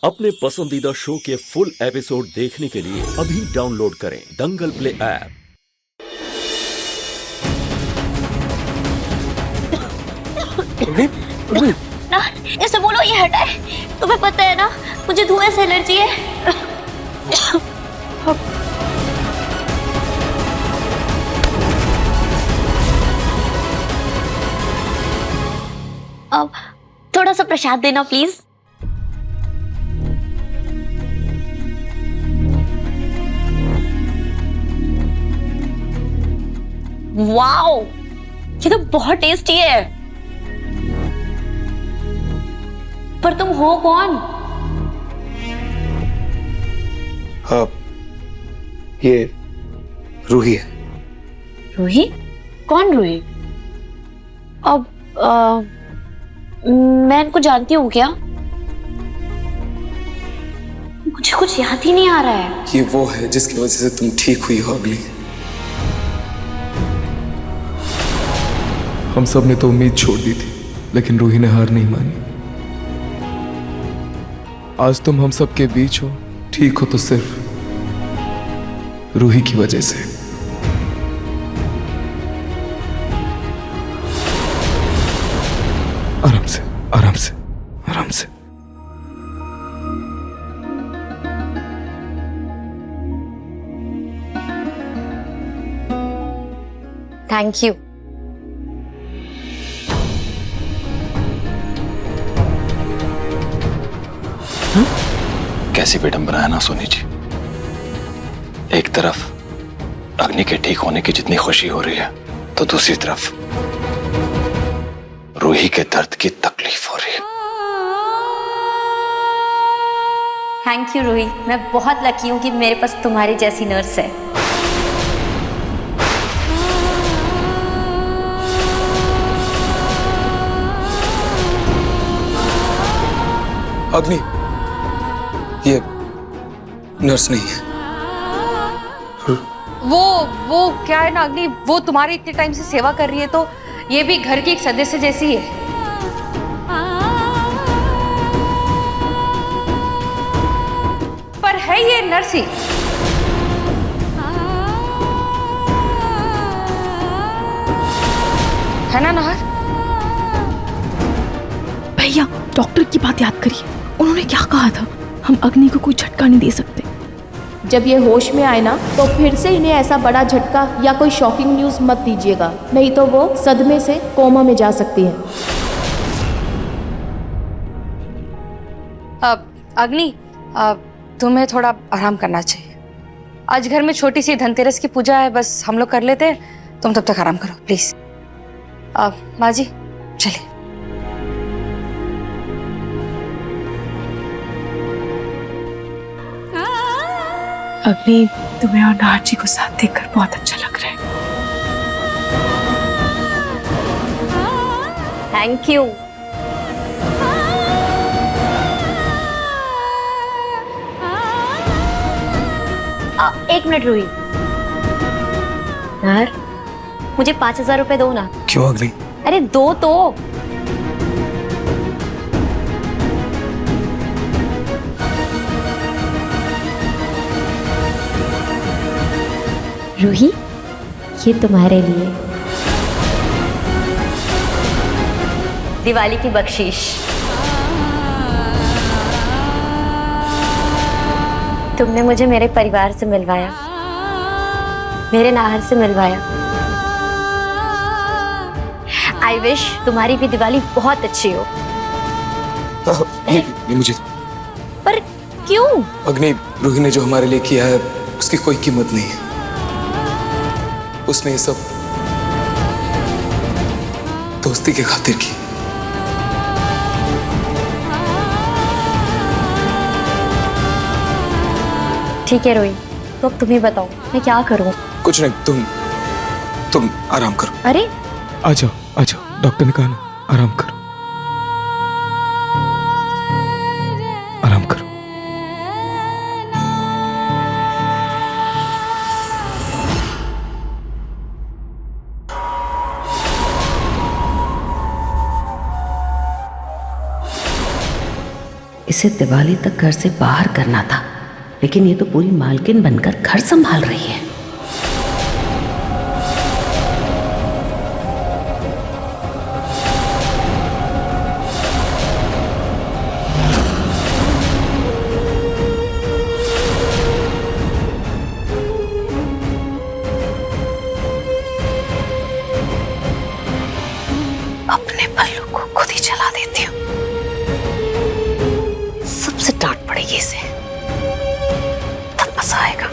अपने पसंदीदा शो के फुल एपिसोड देखने के लिए अभी डाउनलोड करें दंगल प्ले ऐप। ना इसे बोलो ये हटाए। तुम्हें पता है ना मुझे धुएं से एलर्जी है। अब थोड़ा सा प्रसाद देना प्लीज। वाओ, ये तो बहुत टेस्टी है। पर तुम हो कौन? हाँ, ये रूही है। रूही? कौन रूही? अब मैं इनको जानती हूँ क्या? मुझे कुछ याद ही नहीं आ रहा है। ये वो है जिसकी वजह से तुम ठीक हुई हो अगली। हम सब ने तो उम्मीद छोड़ दी थी, लेकिन रूही ने हार नहीं मानी। आज तुम हम सब के बीच हो, ठीक हो तो सिर्फ रूही की वजह से। आराम से, आराम से, आराम से। Thank you. कैसी विडंबना है ना सोनी जी। एक तरफ अग्नि के ठीक होने की जितनी खुशी हो रही है, तो दूसरी तरफ रूही के दर्द की तकलीफ हो रही है। थैंक यू रूही, मैं बहुत लकी हूँ कि मेरे पास तुम्हारी जैसी नर्स है। अग्नि, ये नर्स नहीं है। वो क्या है ना अग्नि, वो तुम्हारी इतने टाइम से सेवा कर रही है, तो ये भी घर की एक सदस्य जैसी है। पर है ये नर्स ही। है ना नाहर? भैया, डॉक्टर की बात याद करिए। उन्होंने क्या कहा था? हम अग्नि को कोई झटका नहीं दे सकते। जब ये होश में आए ना, तो फिर से इन्हें ऐसा बड़ा झटका या कोई शॉकिंग न्यूज मत दीजिएगा, नहीं तो वो सदमे से कोमा में जा सकती है। अग्नि, तुम्हें थोड़ा आराम करना चाहिए। आज घर में छोटी सी धनतेरस की पूजा है, बस हम लोग कर लेते हैं। तुम तब तक आराम करो प्लीज। माँ जी चलिए। अग्नि, तुम्हें और नाहर जी को साथ देखकर बहुत अच्छा लग रहा है। Thank you. एक मिनट रूही। नाहर, मुझे 5,000 रुपए दो ना। क्यों अग्नि? अरे दो तो। रूही, ये तुम्हारे लिए दिवाली की बख्शीश। तुमने मुझे मेरे परिवार से मिलवाया, मेरे नाहर से मिलवाया। आई विश तुम्हारी भी दिवाली बहुत अच्छी हो। नहीं, मुझे। पर क्यों? अग्नि, रूही ने जो हमारे लिए किया है उसकी कोई कीमत नहीं है। उसने ये सब दोस्ती के खातिर की। ठीक है रोही, तो अब तुम ही बताओ मैं क्या करूं? कुछ नहीं, तुम आराम करो। अरे आ जाओ, आ जाओ, डॉक्टर ने कहा ना, आराम करो, आराम करो। इस इसे दिवाली तक घर से बाहर करना था, लेकिन ये तो पूरी मालकिन बनकर घर संभाल रही है। अपने पल्लू को खुद ही चला देती हूँ, सबसे डांट पड़ेगी इसे, तब मजा आएगा।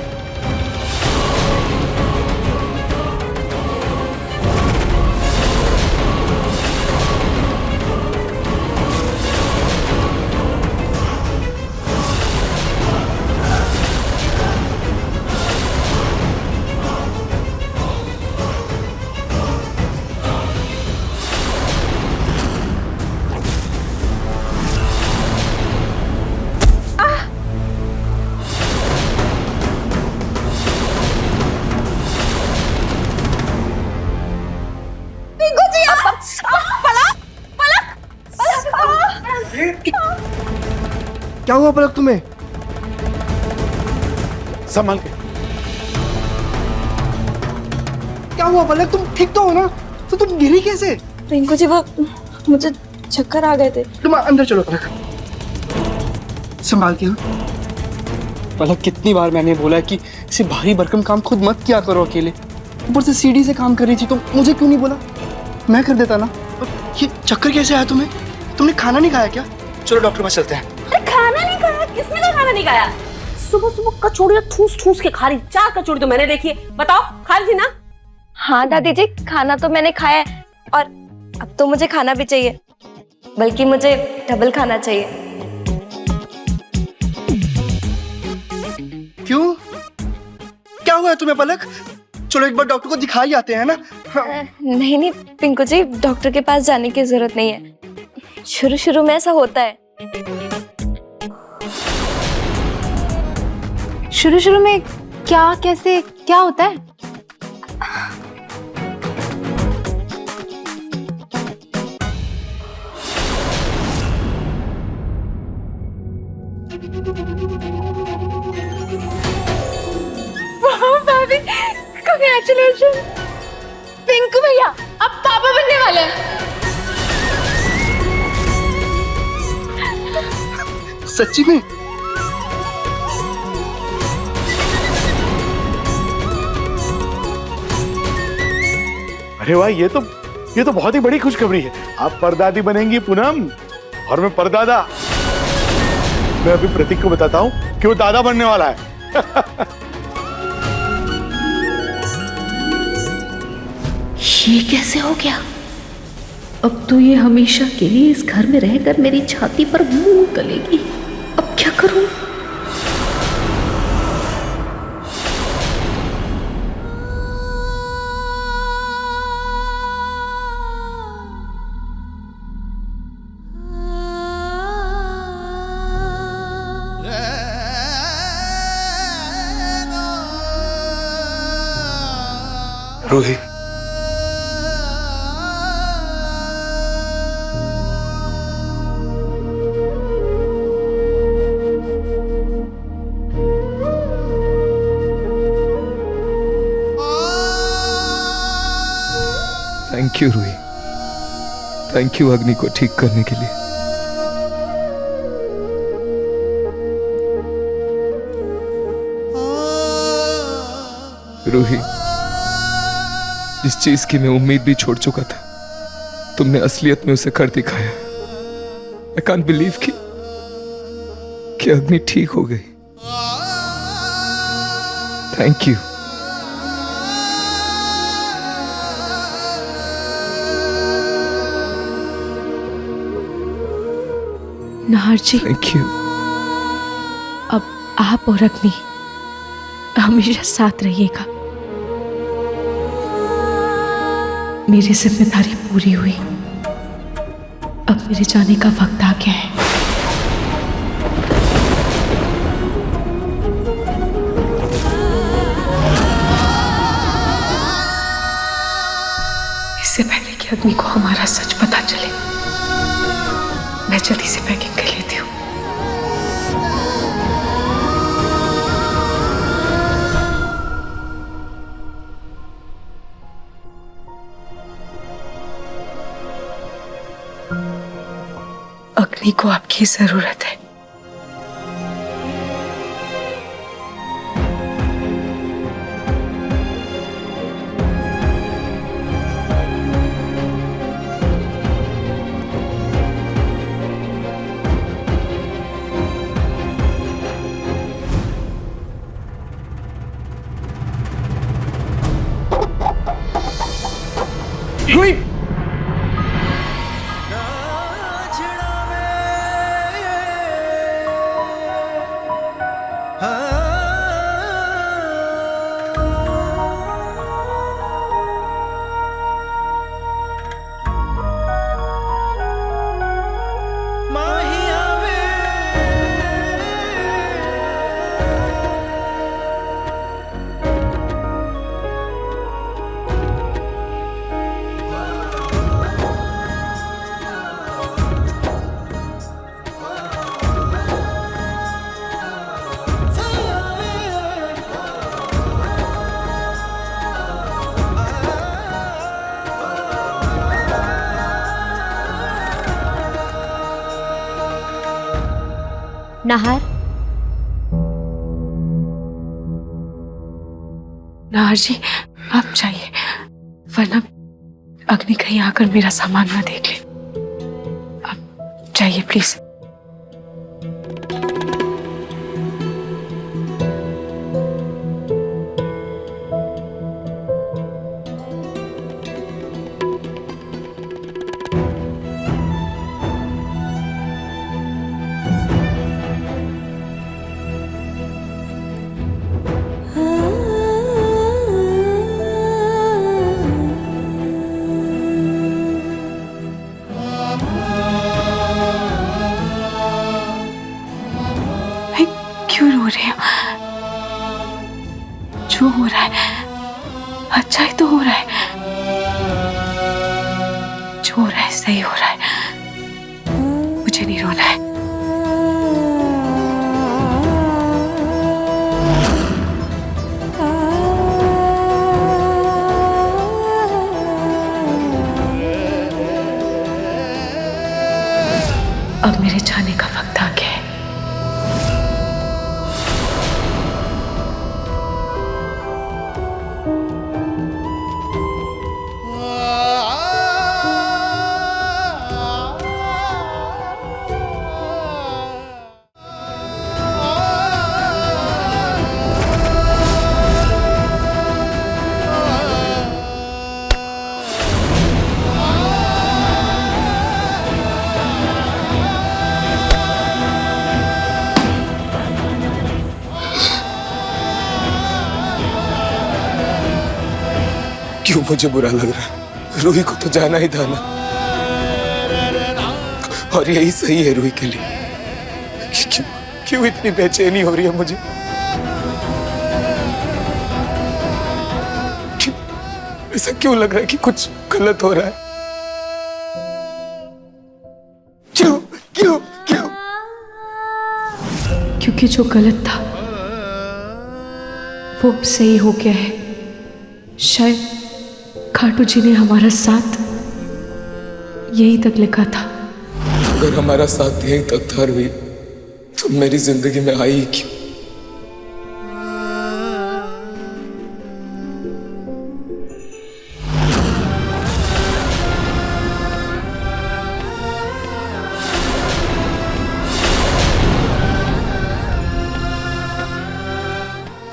क्या हुआ पलक तुम्हें? संभाल के। क्या हुआ पलक, तुम ठीक तो हो ना? तो तुम गिरी कैसे? रिंकू जी वो मुझे चक्कर आ गए थे। तुम अंदर चलो पलक, संभाल के। पलक कितनी बार मैंने बोला कि इसे भारी भरकम काम खुद मत किया करो अकेले। ऊपर से सीढ़ी से काम कर रही थी तो मुझे क्यों नहीं बोला? मैं कर देता ना। ये चक्कर कैसे आया तुम्हें? तुमने खाना नहीं खाया क्या? चलो डॉक्टर पास चलते हैं। खाना नहीं खाया? किसने कहा खाना नहीं खाया? सुबह सुबह कचौड़ियाँ ठूस ठूस के खा रही। 4 कचौड़ी तो मैंने देखी है। बताओ, खा रही थी ना? हाँ दादी जी, खाना तो मैंने खाया है और अब तो मुझे खाना भी चाहिए, बल्कि मुझे डबल खाना चाहिए। क्यों? क्या हुआ है तुम्हें पलक? चलो एक बार डॉक्टर को दिखा ही आते हैं ना। हाँ। नहीं नहीं पिंकू जी, डॉक्टर के पास जाने की जरूरत नहीं है। शुरू शुरू में ऐसा होता है। शुरू शुरू में क्या, कैसे, क्या होता है? भाभी, कांग्रेचुलेशन। पिंकू भैया अब पापा बनने वाले हैं। सच्ची में? अरे वाह, ये तो बहुत ही बड़ी खुशखबरी है। आप परदादी बनेंगी पूनम, और मैं परदादा। मैं अभी प्रतीक को बताता हूँ कि वो दादा बनने वाला है। ये कैसे हो गया? अब तो ये हमेशा के लिए इस घर में रहकर मेरी छाती पर मुंह तलेगी। अब क्या करूं? Ruhi, thank you Ruhi, thank you Agni को ठीक करने के लिए। रूही, जिस चीज की मैं उम्मीद भी छोड़ चुका था, तुमने असलियत में उसे कर दिखाया। I can't believe कि अग्नि ठीक हो गई। Thank you. Nahar ji, thank you. अब आप और अग्नि हमेशा साथ रहिएगा। मेरी जिम्मेदारी पूरी हुई, अब मेरे जाने का वक्त आ गया है। इससे पहले कि अग्नि को हमारा सच पता चले, मैं जल्दी से पैकिंग कर लेती हूँ। अग्नि को आपकी जरूरत है। रुई! नाहर, नाहर जी आप जाइए, वरना अग्नि कहीं आकर मेरा सामान ना देख ले। आप जाइए प्लीज। क्यों रो रहे हो? जो हो रहा है अच्छा ही तो हो रहा है। जो हो रहा है सही हो रहा है, मुझे नहीं रोना है। अब मेरे जाने का वक्त आ गया है। क्यों मुझे बुरा लग रहा है? रूही को तो जाना ही था ना, और यही सही है रूही के लिए। क्यों क्यों इतनी बेचैनी हो रही है मुझे? ऐसा क्यों लग रहा है कि कुछ गलत हो रहा है? क्यों क्यों क्यों? क्योंकि जो गलत था वो अब सही हो गया है। शायद खाटू जी ने हमारा साथ यहीं तक लिखा था। अगर हमारा साथ यहीं तक था रूही, तो मेरी जिंदगी में आई क्यों?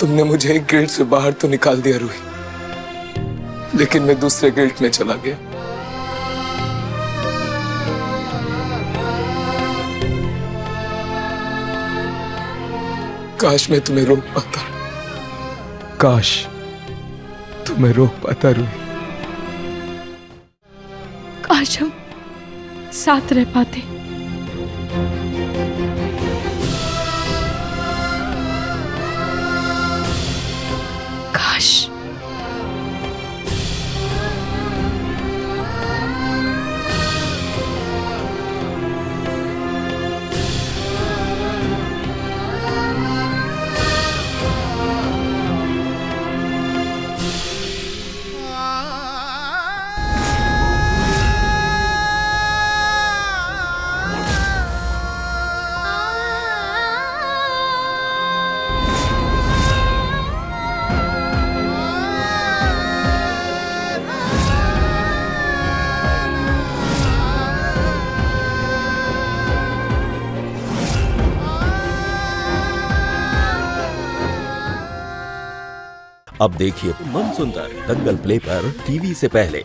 तुमने मुझे एक गिल्ट से बाहर तो निकाल दिया रूही, लेकिन मैं दूसरे गिल्ट में चला गया। काश मैं तुम्हें रोक पाता, काश तुम्हें रोक पाता रूही। काश हम साथ रह पाते। काश। अब देखिए मन सुंदर दंगल प्ले पर टीवी से पहले।